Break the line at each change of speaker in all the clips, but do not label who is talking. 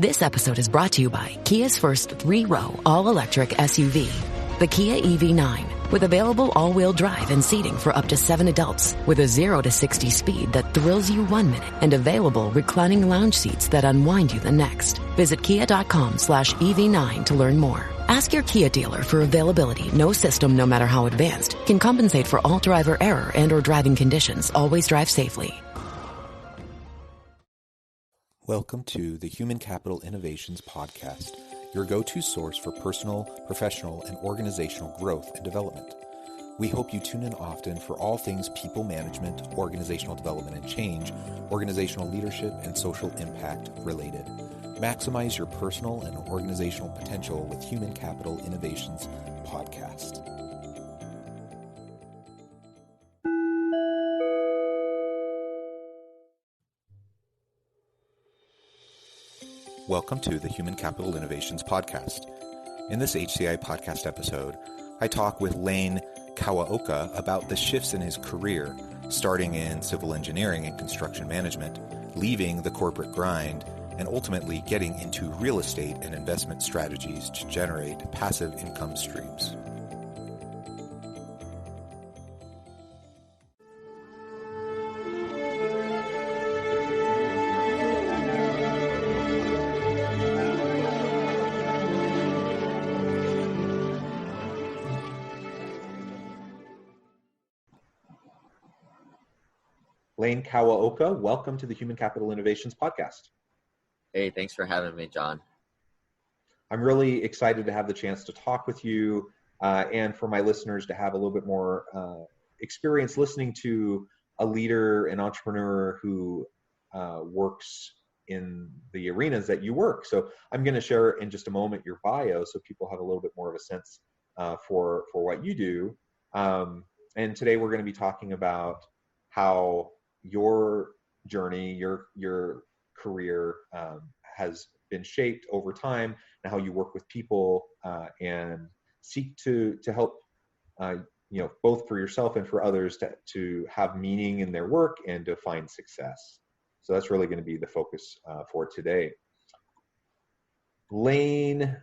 This episode is brought to you by Kia's first 3-row all-electric SUV, the Kia EV9, with available all-wheel drive and seating for up to 7 adults, with a 0 to 60 speed that thrills you 1 minute and available reclining lounge seats that unwind you the next. Visit kia.com/EV9 to learn more. Ask your Kia dealer for availability. No system, no matter how advanced, can compensate for all driver error and or driving conditions. Always drive safely.
Welcome to the Human Capital Innovations Podcast, your go-to source for personal, professional, and organizational growth and development. We hope you tune in often for all things people management, organizational development and change, organizational leadership, and social impact related. Maximize your personal and organizational potential with Human Capital Innovations Podcast. Welcome to the Human Capital Innovations Podcast. In this HCI podcast episode, I talk with Lane Kawaoka about the shifts in his career, starting in civil engineering and construction management, leaving the corporate grind, and ultimately getting into real estate and investment strategies to generate passive income streams. Lane Kawaoka, welcome to the Human Capital Innovations Podcast.
Hey, thanks for having me, John.
I'm really excited to have the chance to talk with you and for my listeners to have a little bit more experience listening to a leader, an entrepreneur who works in the arenas that you work. So I'm going to share in just a moment your bio so people have a little bit more of a sense for what you do. And today we're going to be talking about how your journey, your career has been shaped over time, and how you work with people and seek to help, both for yourself and for others to have meaning in their work and to find success. So that's really going to be the focus for today. Lane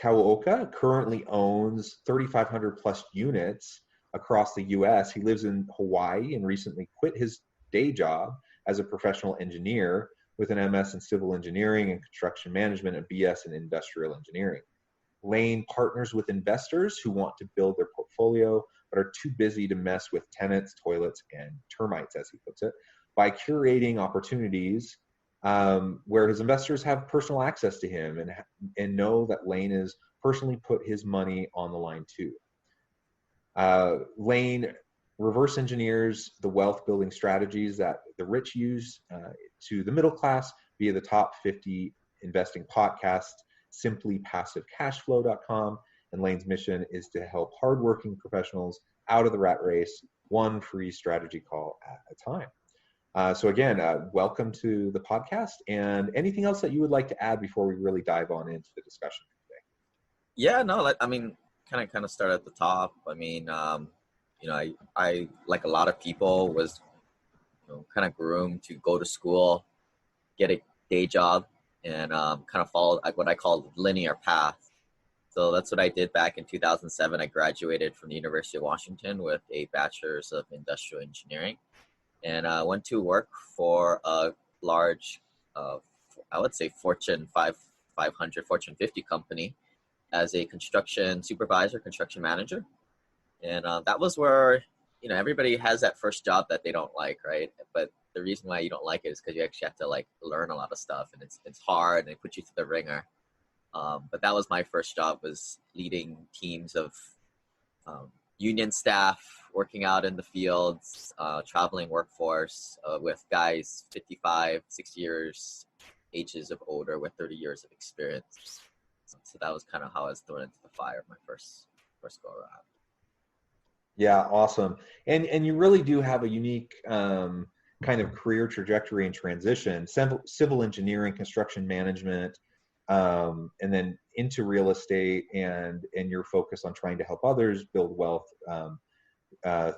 Kawaoka currently owns 3,500 plus units across the U.S. He lives in Hawaii and recently quit his day job as a professional engineer with an MS in civil engineering and construction management and BS in industrial engineering. Lane partners with investors who want to build their portfolio but are too busy to mess with tenants, toilets, and termites, as he puts it, by curating opportunities where his investors have personal access to him and know that Lane has personally put his money on the line too. Lane reverse engineers the wealth building strategies that the rich use to the middle class via the top 50 investing podcast, simplypassivecashflow.com. And Lane's mission is to help hardworking professionals out of the rat race, one free strategy call at a time. So again, welcome to the podcast, and anything else that you would like to add before we really dive on into the discussion today?
Yeah, no, kind of start at the top. I like a lot of people was, kind of groomed to go to school, get a day job, and kind of follow what I call linear path. So that's what I did back in 2007. I graduated from the University of Washington with a bachelor's of industrial engineering, and I went to work for a large, I would say Fortune 500, Fortune 50 company as a construction supervisor, construction manager. And that was where, everybody has that first job that they don't like, right? But the reason why you don't like it is because you actually have to learn a lot of stuff, and it's hard, and they put you through the ringer. But that was my first job, was leading teams of union staff, working out in the fields, traveling workforce with guys 55, 60 years ages of older with 30 years of experience. So that was kind of how I was thrown into the fire my first go around.
Yeah, awesome. And you really do have a unique kind of career trajectory and transition, civil engineering, construction management, and then into real estate, and your focus on trying to help others build wealth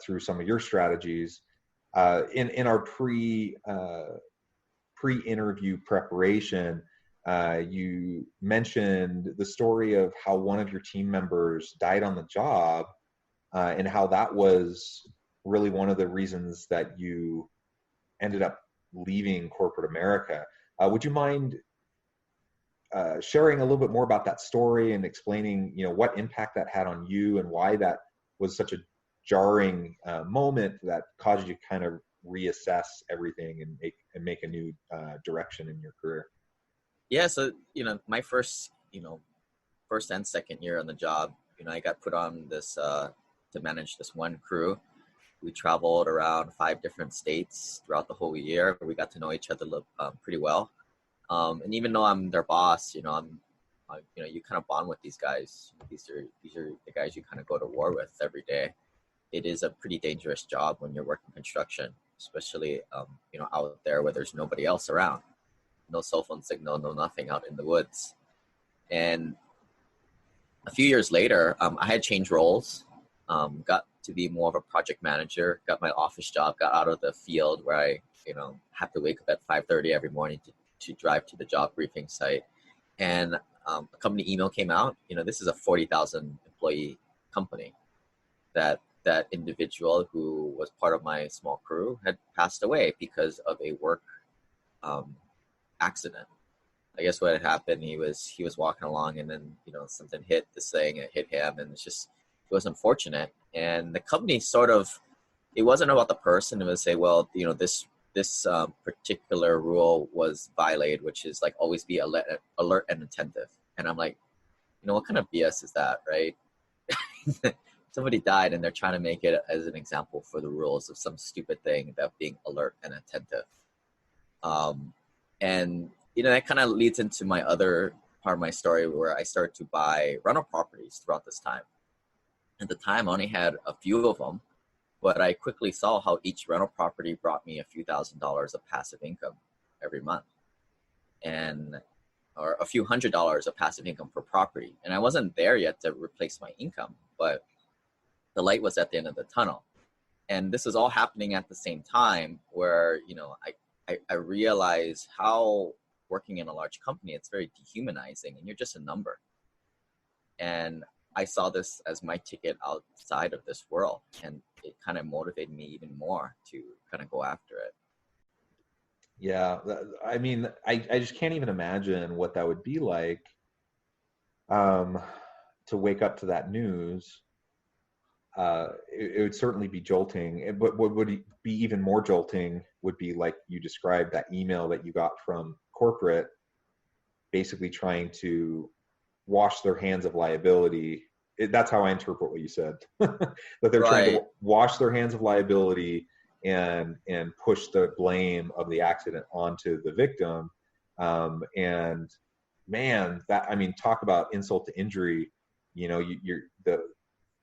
through some of your strategies. In our pre-interview preparation, you mentioned the story of how one of your team members died on the job, and how that was really one of the reasons that you ended up leaving corporate America. Would you mind sharing a little bit more about that story and explaining, what impact that had on you and why that was such a jarring moment that caused you to kind of reassess everything and make a new direction in your career?
Yeah, so my first and second year on the job, I got put on this to manage this one crew. We traveled around 5 different states throughout the whole year. We got to know each other pretty well. And even though I'm their boss, you kind of bond with these guys. These are the guys you kind of go to war with every day. It is a pretty dangerous job when you're working construction, especially out there where there's nobody else around. No cell phone signal, no nothing, out in the woods. And a few years later, I had changed roles, got to be more of a project manager, got my office job, got out of the field where I have to wake up at 5:30 every morning to drive to the job briefing site. And a company email came out. This is a 40,000 employee company. That individual who was part of my small crew had passed away because of a work accident. I guess what had happened, he was walking along, and then something hit this thing, and it hit him, and it was unfortunate. And the company it wasn't about the person. It was say, well, this particular rule was violated, which is like always be alert and attentive. And I'm like, what kind of BS is that, right? Somebody died and they're trying to make it as an example for the rules of some stupid thing about being alert and attentive. And that kind of leads into my other part of my story, where I started to buy rental properties throughout this time. At the time, I only had a few of them, but I quickly saw how each rental property brought me a few $1,000s of passive income every month, or a few $100s of passive income per property. And I wasn't there yet to replace my income, but the light was at the end of the tunnel. And this was all happening at the same time, where I realized how working in a large company, it's very dehumanizing, and you're just a number. And I saw this as my ticket outside of this world, and it kind of motivated me even more to kind of go after it.
Yeah, I mean, I just can't even imagine what that would be like, to wake up to that news. It would certainly be jolting, but what would be even more jolting would be, like you described, that email that you got from corporate, basically trying to wash their hands of liability. That's how I interpret what you said. That they're trying to wash their hands of liability and push the blame of the accident onto the victim. And man, talk about insult to injury. You're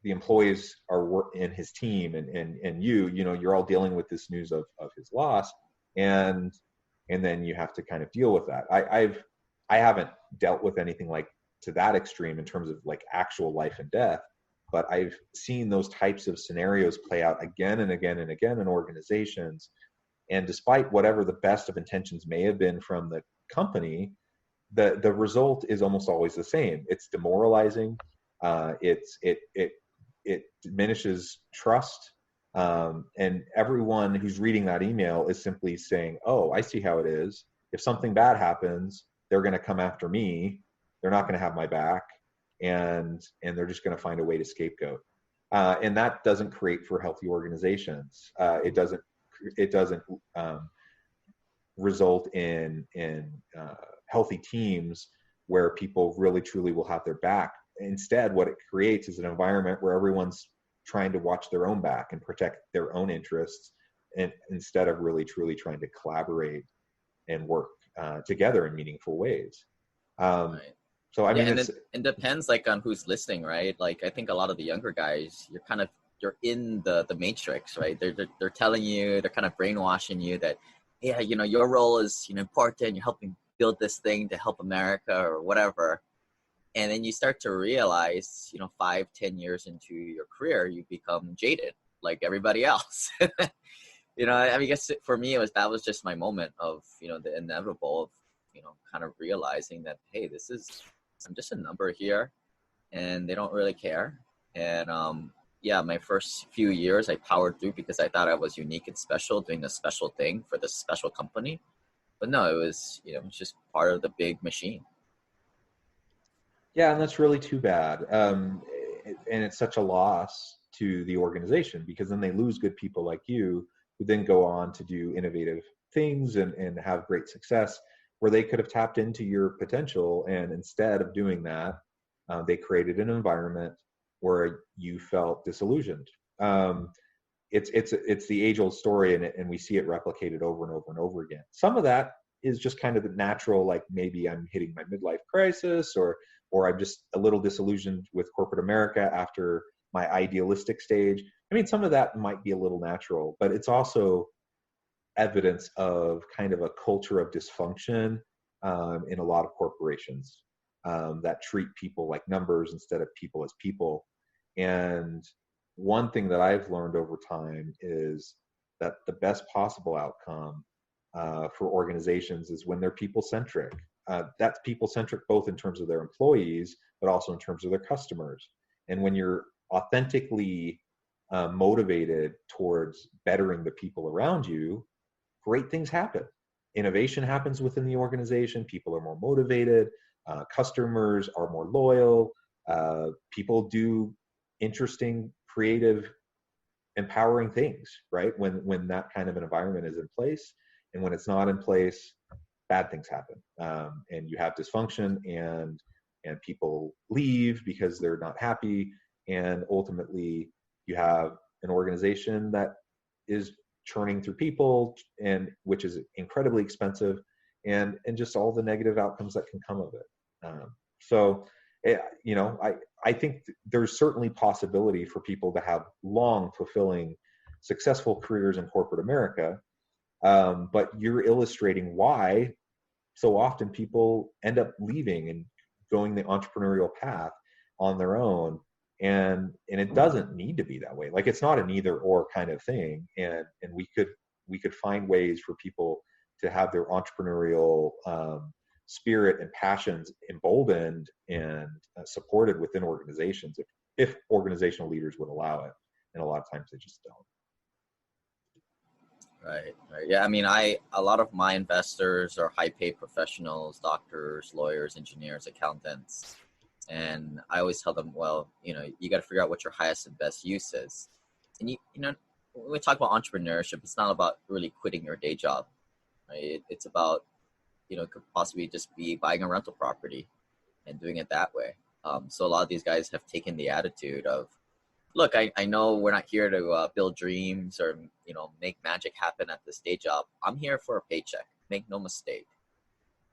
the employees are in his team, and you're all dealing with this news of his loss, and then you have to kind of deal with that. I haven't dealt with anything like to that extreme in terms of like actual life and death, but I've seen those types of scenarios play out again and again and again in organizations. And despite whatever the best of intentions may have been from the company, the result is almost always the same. It's demoralizing. It diminishes trust. And everyone who's reading that email is simply saying, oh, I see how it is. If something bad happens, they're going to come after me. They're not going to have my back, and they're just going to find a way to scapegoat. And that doesn't create for healthy organizations. It doesn't result in healthy teams where people really truly will have their back. Instead, what it creates is an environment where everyone's trying to watch their own back and protect their own interests, and instead of really truly trying to collaborate and work together in meaningful ways. Right. So I mean,
it depends like on who's listening, right? Like I think a lot of the younger guys, you're in the matrix, right? They're telling you, they're kind of brainwashing you that, yeah, your role is important. You're helping build this thing to help America or whatever. And then you start to realize, 5-10 years into your career, you become jaded like everybody else. I guess for me, that was just my moment of, the inevitable of, kind of realizing that, hey, I'm just a number here and they don't really care. And, yeah, my first few years I powered through because I thought I was unique and special, doing a special thing for this special company. But no, it was, it's just part of the big machine.
Yeah, and that's really too bad. And it's such a loss to the organization because then they lose good people like you who then go on to do innovative things and have great success where they could have tapped into your potential. And instead of doing that, they created an environment where you felt disillusioned. It's the age-old story, and we see it replicated over and over and over again. Some of that is just kind of the natural, like maybe I'm hitting my midlife crisis, or I'm just a little disillusioned with corporate America after my idealistic stage. I mean, some of that might be a little natural, but it's also evidence of kind of a culture of dysfunction in a lot of corporations that treat people like numbers instead of people as people. And one thing that I've learned over time is that the best possible outcome for organizations is when they're people-centric. That's people-centric both in terms of their employees, but also in terms of their customers. And when you're authentically motivated towards bettering the people around you, great things happen. Innovation happens within the organization. People are more motivated. Customers are more loyal. People do interesting, creative, empowering things, right? When that kind of an environment is in place. And when it's not in place, bad things happen. And you have dysfunction and people leave because they're not happy. And ultimately you have an organization that is churning through people, and which is incredibly expensive, and just all the negative outcomes that can come of it. So I think there's certainly possibility for people to have long, fulfilling, successful careers in corporate America. But you're illustrating why so often people end up leaving and going the entrepreneurial path on their own. And it doesn't need to be that way. Like, it's not an either or kind of thing. And we could find ways for people to have their entrepreneurial spirit and passions emboldened and supported within organizations if organizational leaders would allow it. And a lot of times they just don't.
Right. Yeah. I mean, a lot of my investors are high paid professionals, doctors, lawyers, engineers, accountants. And I always tell them, well, you got to figure out what your highest and best use is. And when we talk about entrepreneurship, it's not about really quitting your day job, right? It's about, it could possibly just be buying a rental property and doing it that way. So a lot of these guys have taken the attitude of, look, I know we're not here to build dreams or, make magic happen at this day job. I'm here for a paycheck. Make no mistake.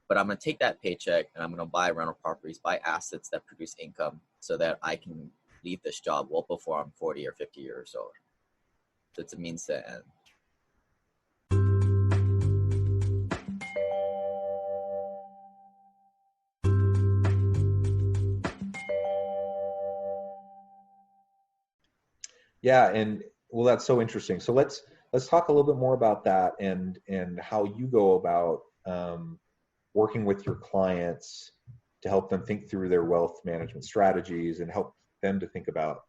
But I'm going to take that paycheck and I'm going to buy rental properties, buy assets that produce income so that I can leave this job well before I'm 40 or 50 years old. So it's a means to end.
Yeah, and well, that's so interesting. So let's talk a little bit more about that and how you go about working with your clients to help them think through their wealth management strategies and help them to think about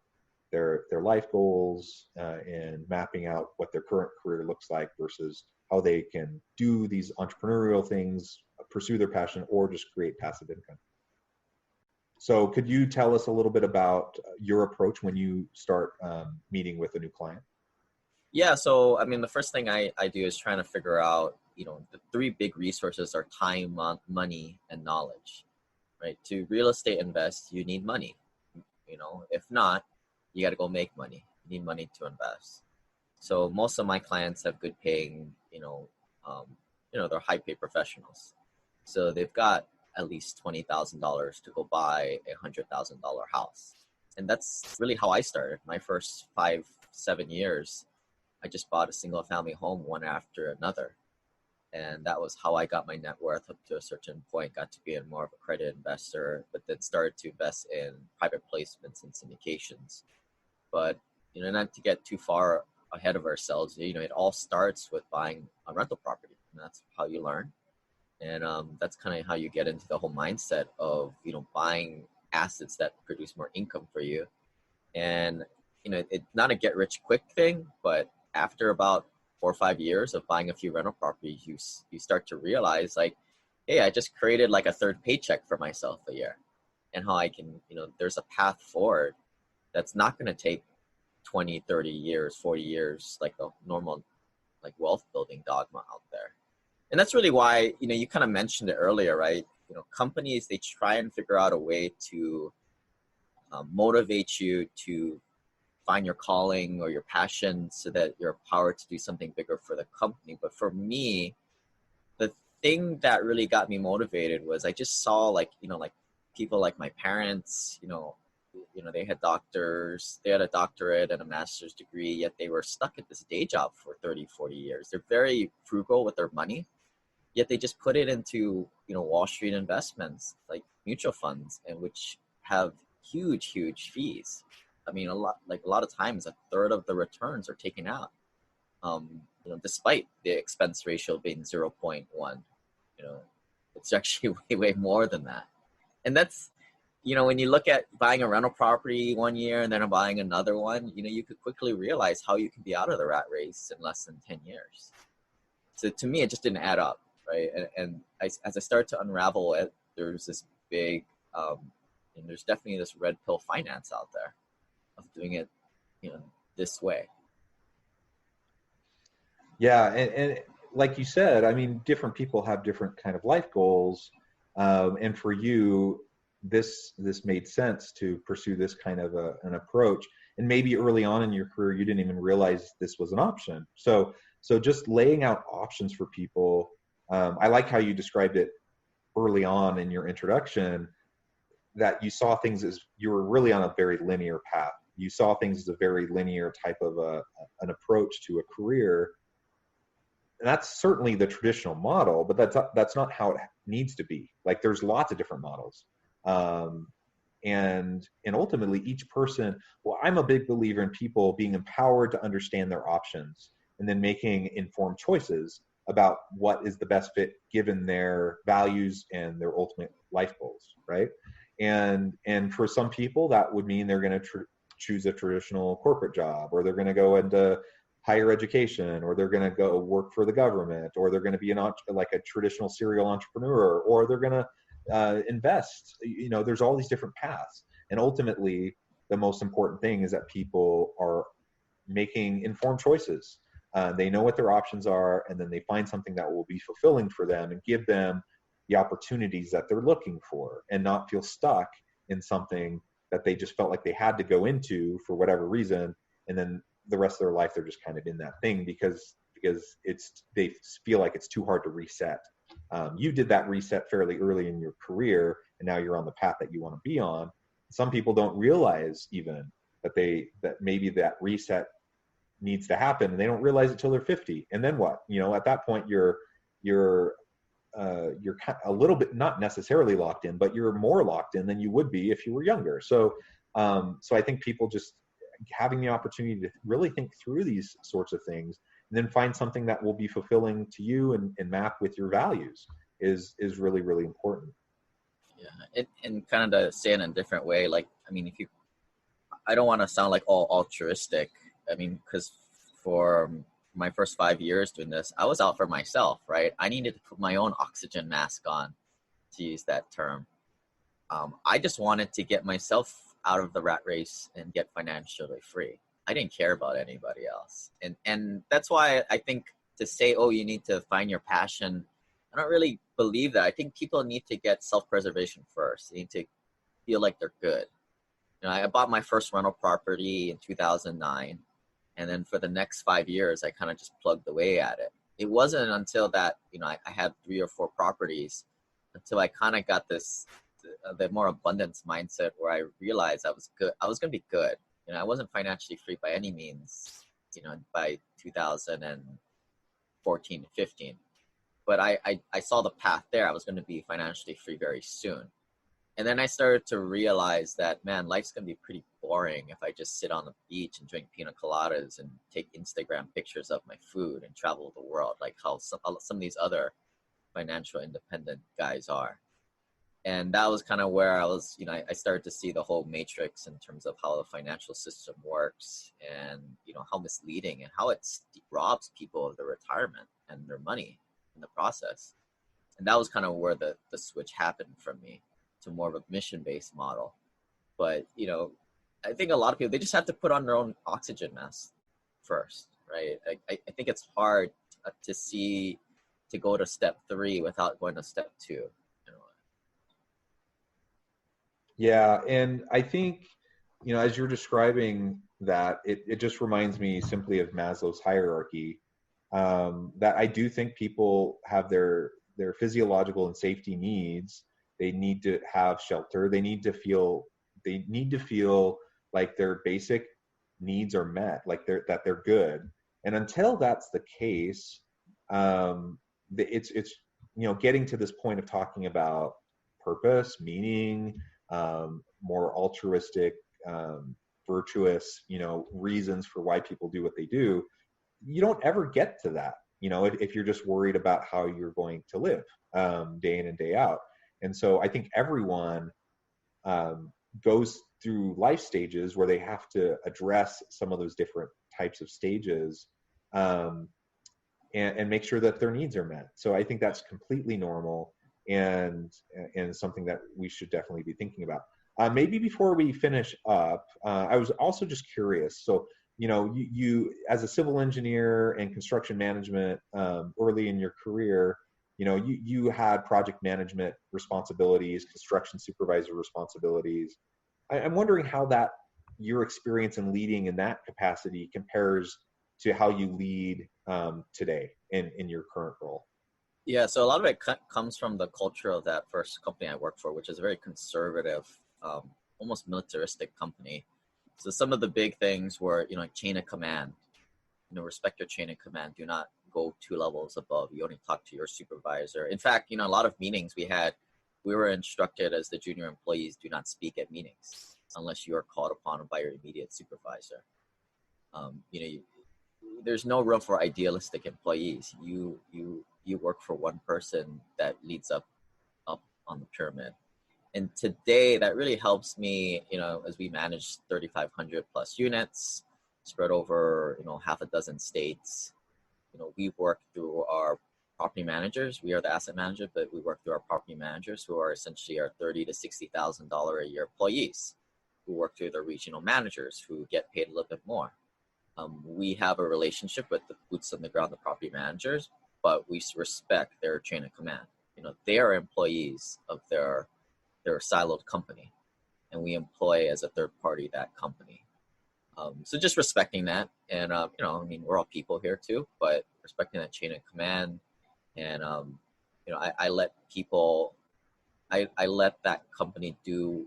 their life goals and mapping out what their current career looks like versus how they can do these entrepreneurial things, pursue their passion, or just create passive income. So could you tell us a little bit about your approach when you start meeting with a new client?
Yeah. So, I mean, the first thing I do is trying to figure out, the three big resources are time, money, and knowledge, right? To real estate invest, you need money. If not, you got to go make money. You need money to invest. So most of my clients have good paying, they're high paid professionals. So they've got at least $20,000 to go buy $100,000 house. And that's really how I started. My first 5-7 years, I just bought a single family home one after another. And that was how I got my net worth up to a certain point, got to be more of a credit investor, but then started to invest in private placements and syndications. But, not to get too far ahead of ourselves. It all starts with buying a rental property, and that's how you learn. And that's kind of how you get into the whole mindset of, buying assets that produce more income for you. And, it's not a get rich quick thing, but after about 4 or 5 years of buying a few rental properties, you start to realize like, hey, I just created like a third paycheck for myself a year, and how I can, there's a path forward that's not going to take 20, 30 years, 40 years, like the normal, like wealth building dogma out there. And that's really why, you kind of mentioned it earlier, right? Companies, they try and figure out a way to motivate you to find your calling or your passion so that you're empowered to do something bigger for the company. But for me, the thing that really got me motivated was I just saw like people like my parents, they had doctors, they had a doctorate and a master's degree, yet they were stuck at this day job for 30, 40 years. They're very frugal with their money, yet they just put it into, Wall Street investments like mutual funds, and which have huge fees. I mean, a lot of times, a third of the returns are taken out, despite the expense ratio being 0.1. It's actually way more than that. And that's, when you look at buying a rental property one year and then buying another one, you could quickly realize how you can be out of the rat race in less than 10 years. So to me, it just didn't add up, right? And as I started to unravel it, there's this big, and there's definitely this red pill finance out there of doing it, this way.
Yeah, and like you said, I mean, different people have different kind of life goals, and for you, this made sense to pursue this kind of an approach. And maybe early on in your career, you didn't even realize this was an option. So just laying out options for people. I like how you described it early on in your introduction, that you saw things as you were really on a very linear path. You saw things as a very linear type of an approach to a career. And that's certainly the traditional model, but that's not how it needs to be. Like, there's lots of different models. And ultimately each person, well, I'm a big believer in people being empowered to understand their options and then making informed choices about what is the best fit given their values and their ultimate life goals, right? And for some people that would mean they're going to choose a traditional corporate job, or they're going to go into higher education, or they're going to go work for the government, or they're going to be like a traditional serial entrepreneur, or they're going to invest. There's all these different paths. And ultimately, the most important thing is that people are making informed choices. They know what their options are, and then they find something that will be fulfilling for them and give them the opportunities that they're looking for, and not feel stuck in something that they just felt like they had to go into for whatever reason. And then the rest of their life, they're just kind of in that thing because they feel like it's too hard to reset. You did that reset fairly early in your career, and now you're on the path that you want to be on. Some people don't realize even that maybe that reset needs to happen, and they don't realize it till they're 50. And then what? At that point, you're a little bit, not necessarily locked in, but you're more locked in than you would be if you were younger. So I think people just having the opportunity to really think through these sorts of things, and then find something that will be fulfilling to you and map with your values is really, really important.
Yeah, and kind of to say it in a different way, like, I mean, I don't want to sound like all altruistic. I mean, because for my first 5 years doing this, I was out for myself, right? I needed to put my own oxygen mask on, to use that term. I just wanted to get myself out of the rat race and get financially free. I didn't care about anybody else. And that's why I think to say, oh, you need to find your passion, I don't really believe that. I think people need to get self-preservation first. They need to feel like they're good. I bought my first rental property in 2009. And then for the next 5 years, I kind of just plugged away at it. It wasn't until that, I had 3 or 4 properties until I kind of got the more abundance mindset where I realized I was good. I was going to be good. I wasn't financially free by any means, by 2014 and 15. But I saw the path there. I was going to be financially free very soon. And then I started to realize that, man, life's going to be pretty boring if I just sit on the beach and drink pina coladas and take Instagram pictures of my food and travel the world, like how some of these other financial independent guys are. And that was kind of where I was, I started to see the whole matrix in terms of how the financial system works and, how misleading and how it robs people of their retirement and their money in the process. And that was kind of where the switch happened for me to more of a mission-based model. But, I think a lot of people, they just have to put on their own oxygen mask first, right? I think it's hard to go to step 3 without going to step 2.
Yeah, and I think, as you're describing that, it just reminds me simply of Maslow's hierarchy, that I do think people have their physiological and safety needs. They need to have shelter. They need to feel like their basic needs are met, like they're good. And until that's the case, it's getting to this point of talking about purpose, meaning, more altruistic, virtuous, reasons for why people do what they do. You don't ever get to that, if you're just worried about how you're going to live, day in and day out. And so I think everyone goes through life stages where they have to address some of those different types of stages, and make sure that their needs are met. So I think that's completely normal and something that we should definitely be thinking about. Maybe before we finish up, I was also just curious. So, you as a civil engineer and construction management, early in your career, you had project management responsibilities, construction supervisor responsibilities. I'm wondering how your experience in leading in that capacity compares to how you lead today in your current role.
Yeah, so a lot of it comes from the culture of that first company I worked for, which is a very conservative, almost militaristic company. So some of the big things were, chain of command. Respect your chain of command. Do not go 2 levels above. You only talk to your supervisor. In fact, a lot of meetings we were instructed as the junior employees, do not speak at meetings unless you are called upon by your immediate supervisor. There's no room for idealistic employees. You work for one person that leads up on the pyramid. And today that really helps me, as we manage 3,500 plus units spread over, half a dozen states. We work through our property managers. We are the asset manager, but we work through our property managers, who are essentially our $30,000 to $60,000 a year employees, who work through the regional managers, who get paid a little bit more. We have a relationship with the boots on the ground, the property managers, but we respect their chain of command. They are employees of their siloed company, and we employ as a third party that company. So just respecting that, and we're all people here too, but respecting that chain of command, and I let people, I let that company do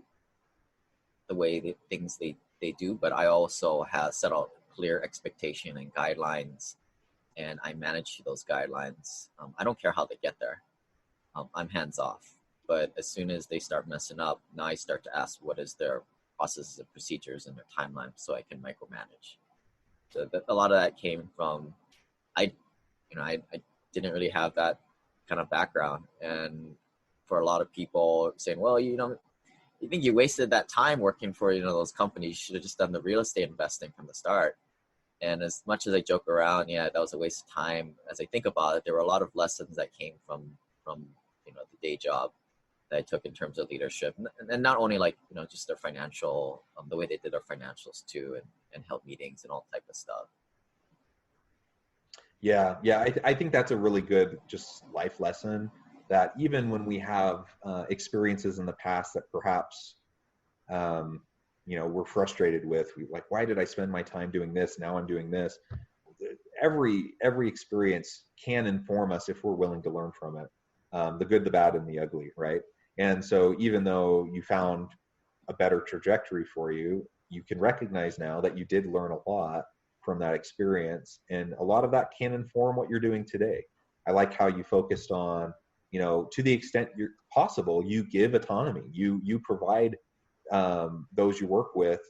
the way things they do, but I also have set out clear expectation and guidelines, and I manage those guidelines. I don't care how they get there. I'm hands off. But as soon as they start messing up, now I start to ask what is their processes and procedures and their timeline, so I can micromanage. So a lot of that came from, I didn't really have that kind of background. And for a lot of people saying, well, you think you wasted that time working for, those companies, you should have just done the real estate investing from the start. And as much as I joke around, yeah, that was a waste of time. As I think about it, there were a lot of lessons that came from the day job that I took in terms of leadership, and not only just their financial, the way they did their financials too, and held meetings and all type of stuff.
Yeah, I think that's a really good just life lesson, that even when we have experiences in the past that perhaps we're frustrated with, why did I spend my time doing this? Now I'm doing this. Every experience can inform us if we're willing to learn from it, the good, the bad, and the ugly, right? And so even though you found a better trajectory for you, you can recognize now that you did learn a lot from that experience, and a lot of that can inform what you're doing today. I like how you focused on to the extent you're possible, you give autonomy. You provide those you work with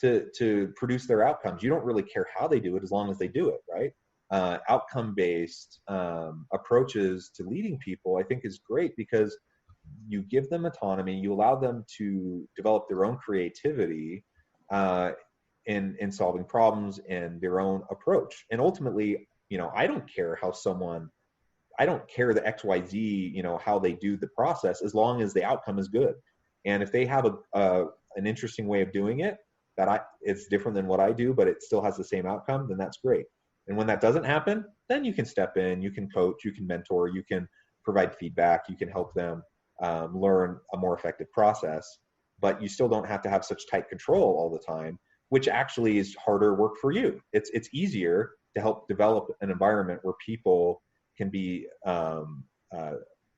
to produce their outcomes. You don't really care how they do it as long as they do it, right? Outcome-based approaches to leading people, I think, is great because you give them autonomy, you allow them to develop their own creativity in solving problems and their own approach. And ultimately, I don't care the XYZ, how they do the process, as long as the outcome is good. And if they have an interesting way of doing it, it's different than what I do, but it still has the same outcome, then that's great. And when that doesn't happen, then you can step in, you can coach, you can mentor, you can provide feedback, you can help them learn a more effective process, but you still don't have to have such tight control all the time, which actually is harder work for you. It's easier to help develop an environment where people can be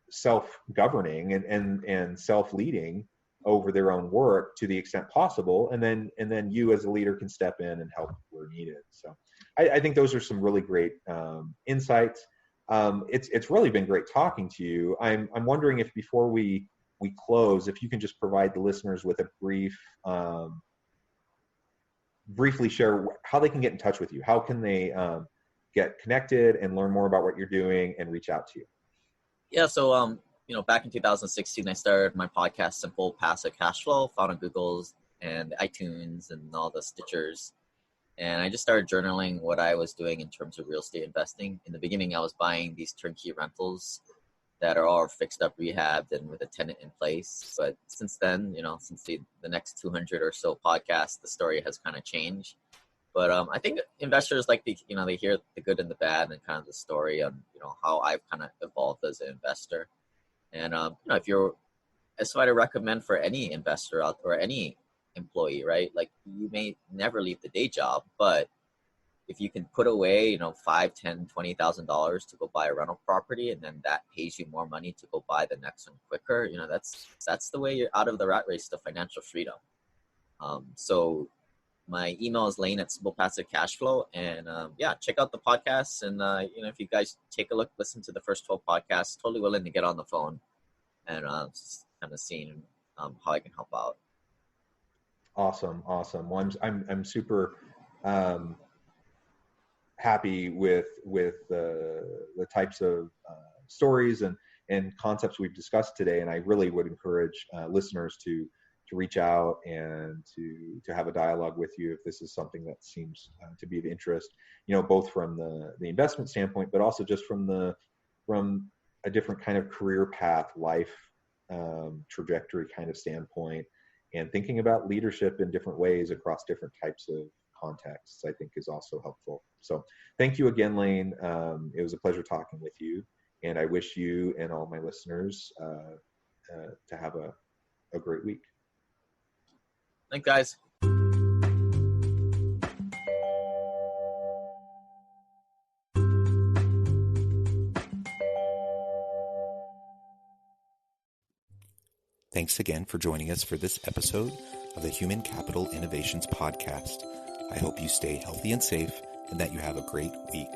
self-governing and self-leading over their own work to the extent possible, and then you as a leader can step in and help where needed. So I think those are some really great insights. It's really been great talking to you. I'm wondering if before we close, if you can just provide the listeners with a briefly share how they can get in touch with you. How can they get connected and learn more about what you're doing and reach out to you?
Yeah, so back in 2016, I started my podcast, Simple Passive Cash Flow, found on Google's and iTunes and all the Stitchers. And I just started journaling what I was doing in terms of real estate investing. In the beginning, I was buying these turnkey rentals that are all fixed up, rehabbed, and with a tenant in place. But since then, since the next 200 or so podcasts, the story has kind of changed. But I think investors like they hear the good and the bad and kind of the story on, how I've kind of evolved as an investor. And, that's what I recommend for any investor out or any employee, right? Like, you may never leave the day job, but if you can put away, $5,000, $10,000, $20,000 to go buy a rental property, and then that pays you more money to go buy the next one quicker, that's the way you're out of the rat race to financial freedom. So my email is Lane@Simple Passive Cash Flow, and check out the podcasts. And if you guys take a look, listen to the first 12 podcasts, totally willing to get on the phone and just kind of seeing how I can help out.
Awesome. Well, I'm super happy with the types of stories and concepts we've discussed today, and I really would encourage listeners to reach out and to have a dialogue with you if this is something that seems to be of interest, both from the investment standpoint, but also just from a different kind of career path, life trajectory kind of standpoint, and thinking about leadership in different ways across different types of contexts, I think is also helpful. So thank you again, Lane. It was a pleasure talking with you, and I wish you and all my listeners to have a great week.
Thanks, guys.
Thanks again for joining us for this episode of the Human Capital Innovations Podcast. I hope you stay healthy and safe and that you have a great week.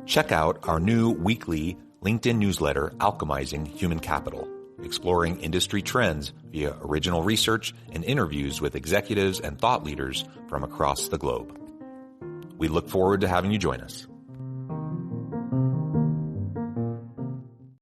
Check out our new weekly LinkedIn newsletter, Alchemizing Human Capital, exploring industry trends via original research and interviews with executives and thought leaders from across the globe. We look forward to having you join us.